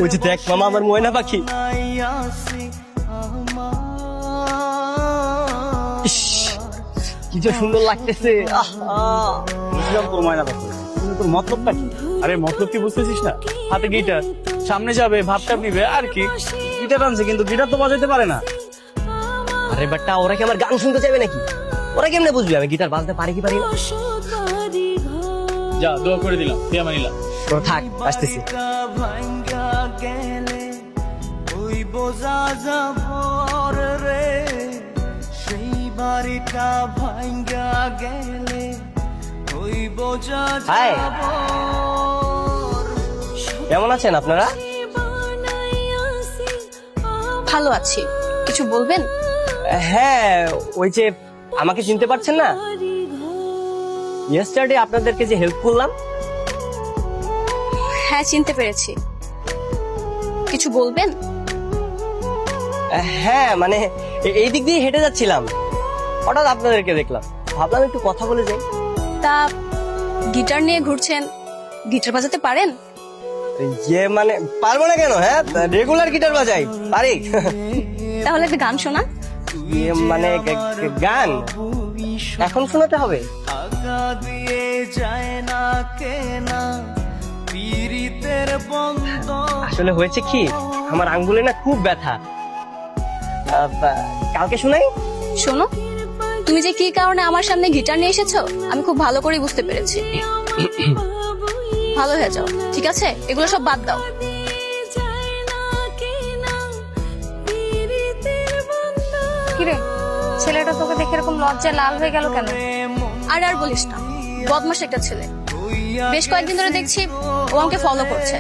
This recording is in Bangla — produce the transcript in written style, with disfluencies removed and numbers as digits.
ওই যে দেখ মামা আমার ময়না পাখি। ইস, কি যে সুন্দর লাগতেছে। বুঝলাম তোর ময়না পাখি, কিন্তু তোর মতলবটা কি? আরে মতলব কি বুঝতেছিস না? হাতে গিটার, সামনে যাবে, ভাবটাপ নিবে আর কি। গিটার আনছে কিন্তু গিটার তো বাজাইতে পারে না। আরে বাট্টা, ওরা কি আমার গান শুনতে চাইবে নাকি? ওরা কেমনে বুঝবে আমি গিটার বাজাতে পারি কি পারি না? যা, দোয়া করে দিলাম, তুই আমার নিলাম। তো থাক, আসতেছি। হাই, কেমন আছেন আপনারা? ভালো আছি, কিছু বলবেন? হ্যাঁ, ওই যে আমাকে চিনতে পারছেন না? ইয়েস্টারডে আপনাদেরকে যে হেল্প করলাম। হ্যাঁ, চিনতে পেরেছি। কিছু বলবেন? হ্যাঁ, মানে এই দিক দিয়ে হেঁটে যাচ্ছিলাম, হঠাৎ আপনাদেরকে দেখলাম, ভাবলাম একটু কথা বলে যাই। তা গিটার নিয়ে ঘুরছেন, গিটার বাজাতে পারেন? ইয়ে মানে পারবো না কেন? হ্যাঁ, রেগুলার গিটার বাজাই, পারি। তাহলে একটা গান শোনান। ইয়ে মানে গান এখন শোনাতে হবে? আসলে হয়েছে কি, আমার আঙ্গুলে না খুব ব্যথা। কালকে শোনাই? শোনো, তুমি যে কি কারণে আমার সামনে গিটার নিয়ে এসেছো আমি খুব ভালো করে বুঝতে পেরেছি। ভালো হয়ে যাও, ঠিক আছে? এগুলো সব বাদ দাও। কিরে, ছেলেটা তোকে দেখে এরকম লজ্জায় লাল হয়ে গেল কেন? আর বলিস না, বদমাশ একটা ছেলে। বেশ কয়েকদিন ধরে দেখছি ও আমাকে ফলো করছে।